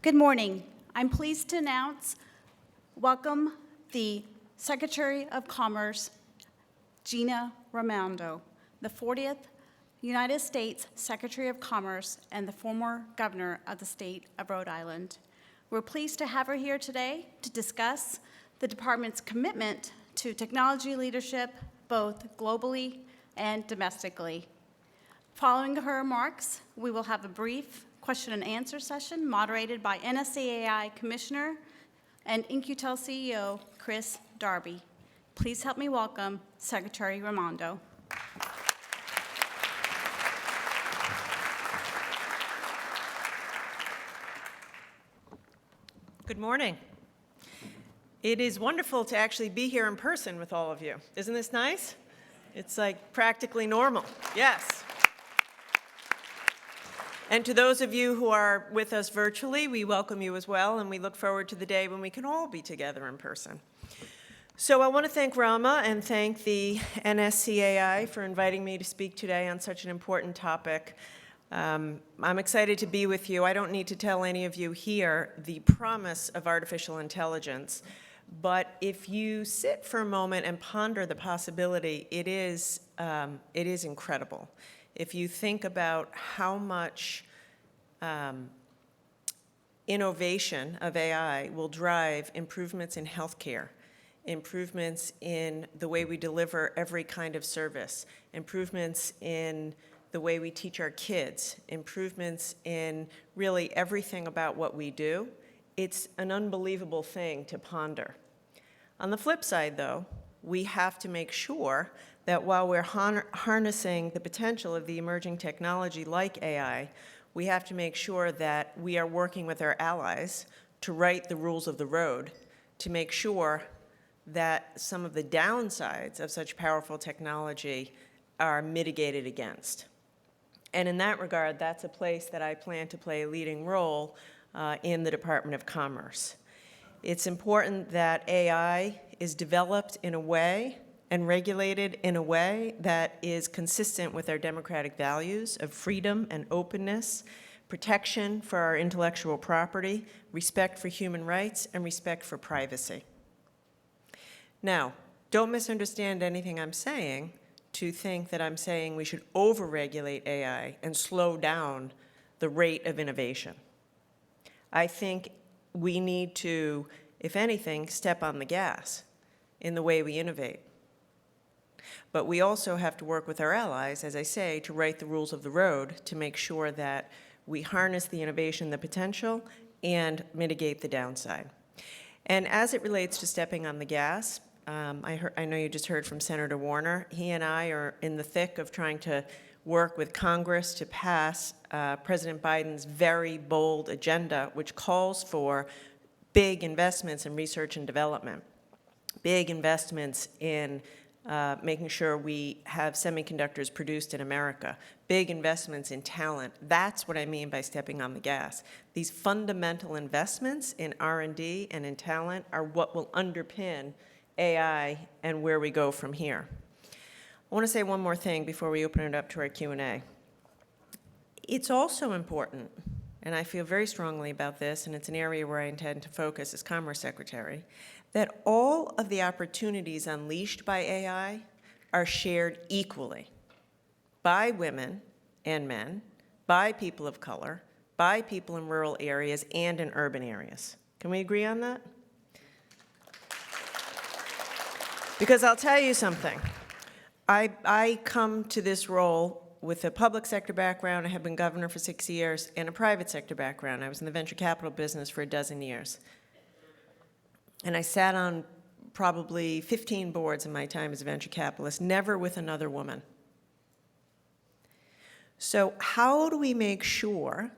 Good morning. I'm pleased to welcome the Secretary of Commerce, Gina Raimondo, the 40th United States Secretary of Commerce and the former governor of the state of Rhode Island. We're pleased to have her here today to discuss the department's commitment to technology leadership, both globally and domestically. Following her remarks, we will have a brief question and answer session moderated by NSCAI Commissioner and In-Q-Tel CEO, Chris Darby. Please help me welcome Secretary Raimondo. Good morning. It is wonderful to actually be here in person with all of you. Isn't this nice? It's like practically normal. Yes. And to those of you who are with us virtually, we welcome you as well, and we look forward to the day when we can all be together in person. So I want to thank Rama and thank the NSCAI for inviting me to speak today on such an important topic. I'm excited to be with you. I don't need to tell any of you here the promise of artificial intelligence, but if you sit for a moment and ponder the possibility, it is incredible. If you think about how much innovation of AI will drive improvements in healthcare, improvements in the way we deliver every kind of service, improvements in the way we teach our kids, improvements in really everything about what we do, it's an unbelievable thing to ponder. On the flip side, though, we have to make sure that while we're harnessing the potential of the emerging technology like AI, we have to make sure that we are working with our allies to write the rules of the road, to make sure that some of the downsides of such powerful technology are mitigated against. And in that regard, that's a place that I plan to play a leading role in the Department of Commerce. It's important that AI is developed in a way and regulated in a way that is consistent with our democratic values of freedom and openness, protection for our intellectual property, respect for human rights, and respect for privacy. Now, don't misunderstand anything I'm saying to think that I'm saying we should over-regulate AI and slow down the rate of innovation. I think we need to, if anything, step on the gas in the way we innovate. But we also have to work with our allies, as I say, to write the rules of the road to make sure that we harness the innovation, the potential, and mitigate the downside. And as it relates to stepping on the gas, I know you just heard from Senator Warner. He and I are in the thick of trying to work with Congress to pass President Biden's very bold agenda, which calls for big investments in research and development, big investments in making sure we have semiconductors produced in America, big investments in talent. That's what I mean by stepping on the gas. These fundamental investments in R&D and in talent are what will underpin AI and where we go from here. I want to say one more thing before we open it up to our Q&A. It's also important, and I feel very strongly about this, and it's an area where I intend to focus as Commerce Secretary, that all of the opportunities unleashed by AI are shared equally by women and men, by people of color, by people in rural areas and in urban areas. Can we agree on that? Because I'll tell you something. I come to this role with a public sector background. I have been governor for 6 years, and a private sector background. I was in the venture capital business for 12 years. And I sat on probably 15 boards in my time as a venture capitalist, never with another woman. So how do we make sure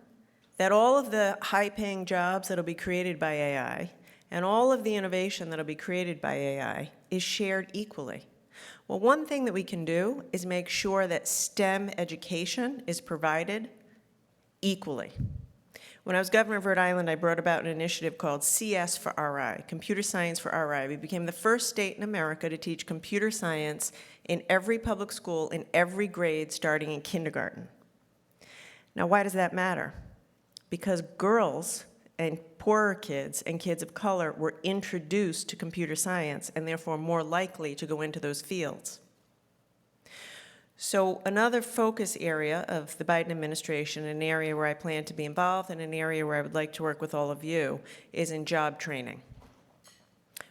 that all of the high-paying jobs that will be created by AI and all of the innovation that will be created by AI is shared equally? Well, one thing that we can do is make sure that STEM education is provided equally. When I was governor of Rhode Island, I brought about an initiative called CS for RI, Computer Science for RI. We became the first state in America to teach computer science in every public school, in every grade, starting in kindergarten. Now, why does that matter? Because girls and poorer kids and kids of color were introduced to computer science and therefore more likely to go into those fields. So another focus area of the Biden administration, an area where I plan to be involved and an area where I would like to work with all of you, is in job training.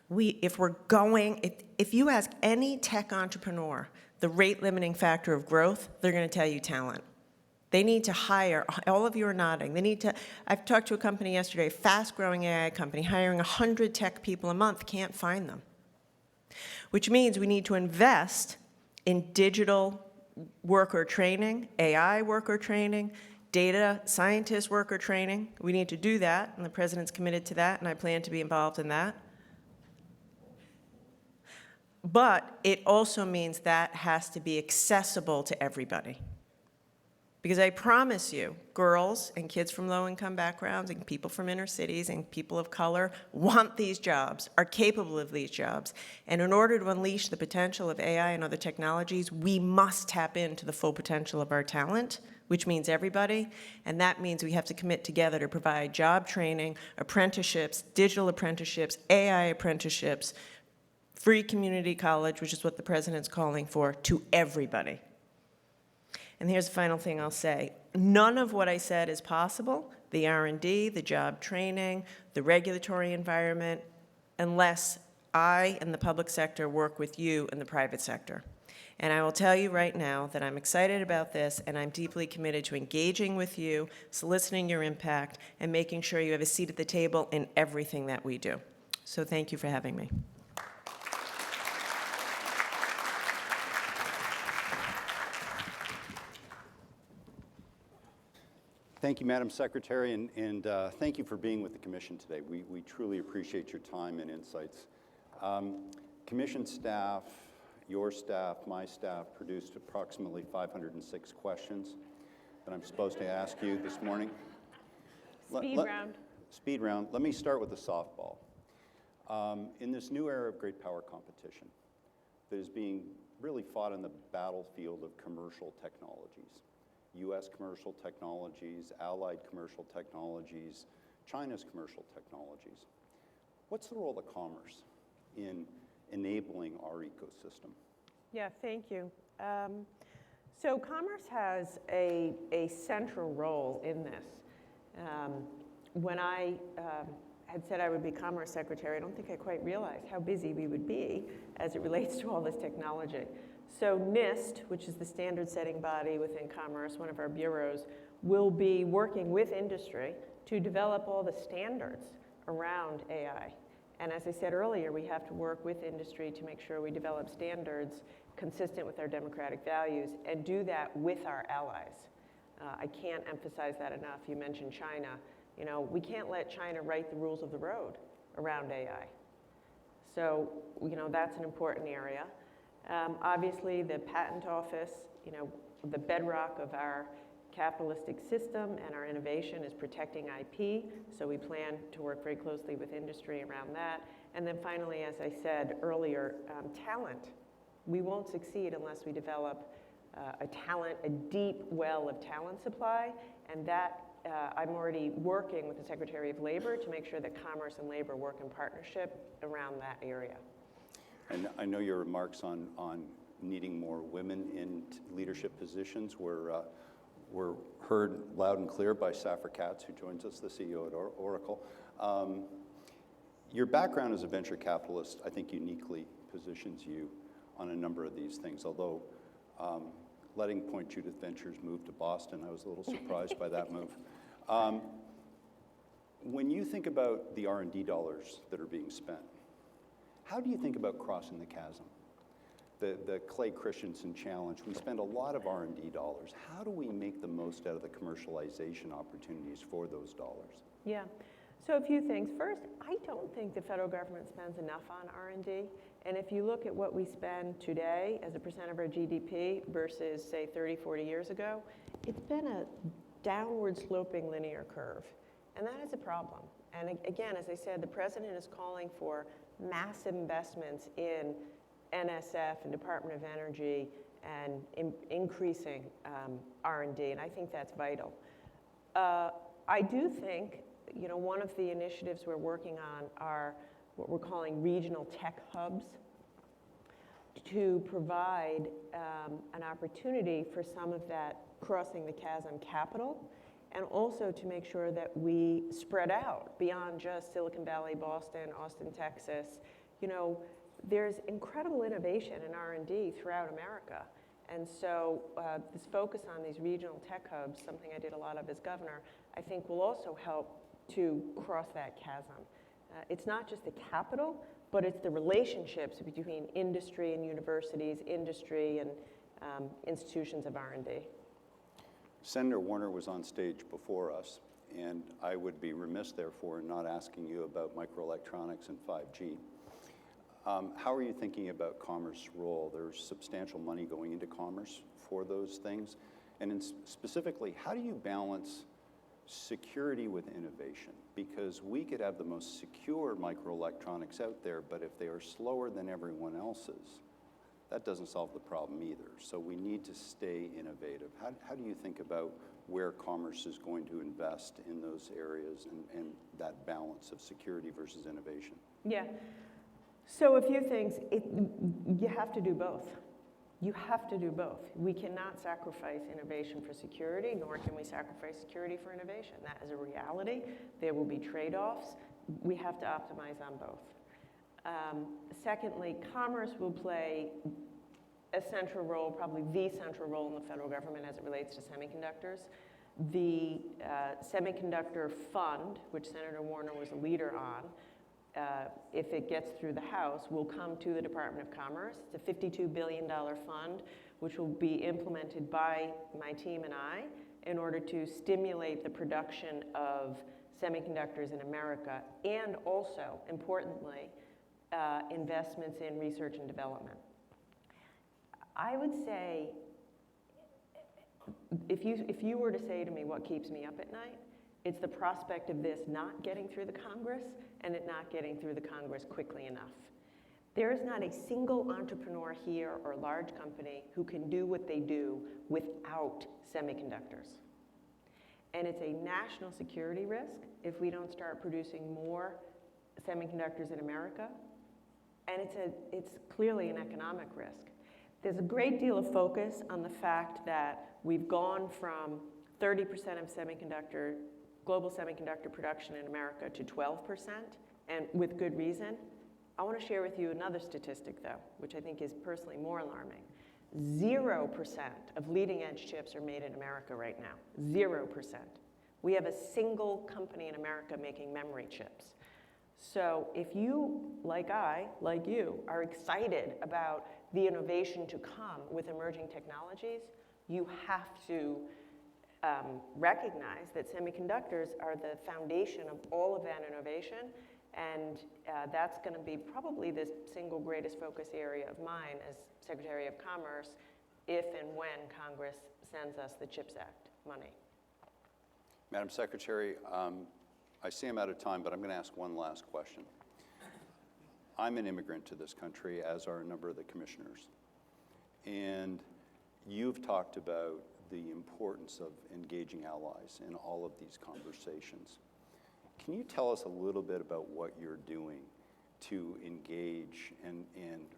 If you ask any tech entrepreneur the rate limiting factor of growth, they're going to tell you talent. They need to hire, all of you are nodding, I've talked to a company yesterday, a fast-growing AI company, hiring 100 tech people a month, can't find them. Which means we need to invest in digital worker training, AI worker training, data scientist worker training. We need to do that, and the president's committed to that, and I plan to be involved in that. But it also means that has to be accessible to everybody. Because I promise you, girls and kids from low-income backgrounds and people from inner cities and people of color want these jobs, are capable of these jobs. And in order to unleash the potential of AI and other technologies, we must tap into the full potential of our talent, which means everybody. And that means we have to commit together to provide job training, apprenticeships, digital apprenticeships, AI apprenticeships, free community college, which is what the president's calling for, to everybody. And here's the final thing I'll say. None of what I said is possible, the R&D, the job training, the regulatory environment, unless I and the public sector work with you in the private sector. And I will tell you right now that I'm excited about this, and I'm deeply committed to engaging with you, soliciting your impact, and making sure you have a seat at the table in everything that we do. So thank you for having me. Thank you, Madam Secretary, and thank you for being with the Commission today. We truly appreciate your time and insights. Commission staff, your staff, my staff produced approximately 506 questions that I'm supposed to ask you this morning. Speed round. Speed round. Let me start with the softball. In this new era of great power competition that is being really fought on the battlefield of commercial technologies, U.S. commercial technologies, allied commercial technologies, China's commercial technologies. What's the role of commerce in enabling our ecosystem? Yeah, thank you. So commerce has a central role in this. When I had said I would be Commerce Secretary, I don't think I quite realized how busy we would be as it relates to all this technology. So NIST, which is the standard-setting body within commerce, one of our bureaus, will be working with industry to develop all the standards around AI. And as I said earlier, we have to work with industry to make sure we develop standards consistent with our democratic values and do that with our allies. I can't emphasize that enough. You mentioned China. You know, we can't let China write the rules of the road around AI. So, you know, that's an important area. Obviously, the patent office, you know, the bedrock of our capitalistic system and our innovation is protecting IP, so we plan to work very closely with industry around that. And then finally, as I said earlier, talent. We won't succeed unless we develop a deep well of talent supply, and that I'm already working with the Secretary of Labor to make sure that commerce and labor work in partnership around that area. And I know your remarks on needing more women in leadership positions were heard loud and clear by Safra Katz, who joins us, the CEO at Oracle. Your background as a venture capitalist, I think, uniquely positions you on a number of these things, although letting Point Judith Ventures move to Boston, I was a little surprised by that move. When you think about the R&D dollars that are being spent, how do you think about crossing the chasm? The Clay Christensen Challenge, we spend a lot of R&D dollars. How do we make the most out of the commercialization opportunities for those dollars? Yeah, so a few things. First, I don't think the federal government spends enough on R&D. And if you look at what we spend today as a percent of our GDP versus, say, 30, 40 years ago, it's been a downward sloping linear curve. And that is a problem. And again, as I said, the president is calling for massive investments in NSF and Department of Energy and increasing R&D, and I think that's vital. I do think one of the initiatives we're working on are what we're calling regional tech hubs to provide an opportunity for some of that crossing the chasm capital, and also to make sure that we spread out beyond just Silicon Valley, Boston, Austin, Texas. There's incredible innovation in R&D throughout America. And so this focus on these regional tech hubs, something I did a lot of as governor, I think will also help to cross that chasm. It's not just the capital, but it's the relationships between industry and universities, industry and institutions of R&D. Senator Warner was on stage before us, and I would be remiss, therefore, in not asking you about microelectronics and 5G. How are you thinking about commerce's role? There's substantial money going into commerce for those things. And specifically, how do you balance security with innovation? Because we could have the most secure microelectronics out there, but if they are slower than everyone else's, that doesn't solve the problem either. So we need to stay innovative. How do you think about where commerce is going to invest in those areas and that balance of security versus innovation? Yeah. So a few things. You have to do both. You have to do both. We cannot sacrifice innovation for security, nor can we sacrifice security for innovation. That is a reality. There will be trade-offs. We have to optimize on both. Secondly, commerce will play a central role, probably the central role in the federal government as it relates to semiconductors. The semiconductor fund, which Senator Warner was a leader on, if it gets through the House, will come to the Department of Commerce. It's a $52 billion fund, which will be implemented by my team and I in order to stimulate the production of semiconductors in America, and also, importantly, investments in research and development. I would say, if you were to say to me what keeps me up at night, it's the prospect of this not getting through the Congress and it not getting through the Congress quickly enough. There is not a single entrepreneur here or large company who can do what they do without semiconductors. And it's a national security risk if we don't start producing more semiconductors in America. And it's clearly an economic risk. There's a great deal of focus on the fact that we've gone from 30% of global semiconductor production in America to 12%, and with good reason. I want to share with you another statistic, though, which I think is personally more alarming. 0% of leading edge chips are made in America right now. 0%. We have a single company in America making memory chips. So if you, like you, are excited about the innovation to come with emerging technologies, you have to recognize that semiconductors are the foundation of all of that innovation, and that's going to be probably the single greatest focus area of mine as Secretary of Commerce if and when Congress sends us the CHIPS Act money. Madam Secretary, I see I'm out of time, but I'm going to ask one last question. I'm an immigrant to this country, as are a number of the commissioners. And you've talked about the importance of engaging allies in all of these conversations. Can you tell us a little bit about what you're doing to engage and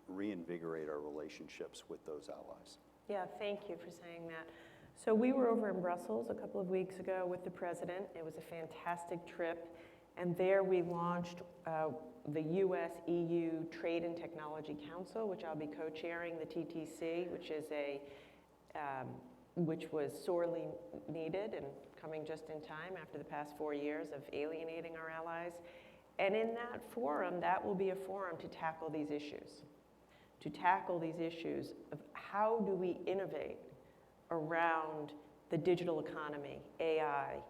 reinvigorate our relationships with those allies? Yeah, thank you for saying that. So we were over in Brussels a couple of weeks ago with the president. It was a fantastic trip. And there we launched the US-EU Trade and Technology Council, which I'll be co-chairing, the TTC, which was sorely needed and coming just in time after the past 4 years of alienating our allies. And in that forum, that will be a forum to tackle these issues. Of how do we innovate around the digital economy, AI,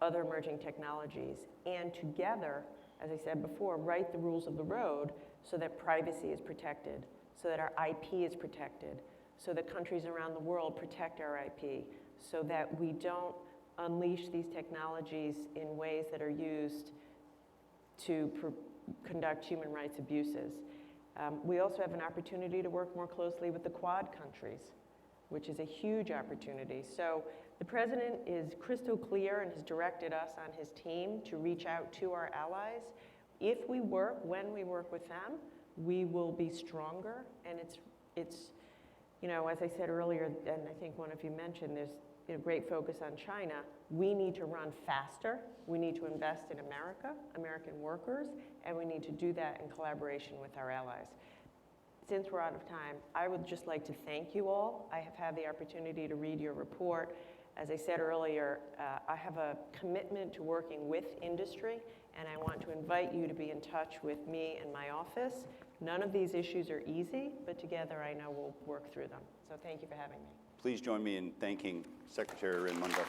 other emerging technologies, and together, as I said before, write the rules of the road so that privacy is protected, so that our IP is protected, so that countries around the world protect our IP, so that we don't unleash these technologies in ways that are used to conduct human rights abuses. We also have an opportunity to work more closely with the Quad countries, which is a huge opportunity. So The President is crystal clear and has directed us on his team to reach out to our allies. If we work, when we work with them, we will be stronger. And it's you know, as I said earlier, and I think one of you mentioned, there's great focus on China. We need to run faster. We need to invest in America, American workers, and we need to do that in collaboration with our allies. Since we're out of time, I would just like to thank you all. I have had the opportunity to read your report. As I said earlier, I have a commitment to working with industry, and I want to invite you to be in touch with me and my office. None of these issues are easy, but together I know we'll work through them. So thank you for having me. Please join me in thanking Secretary Raimondo.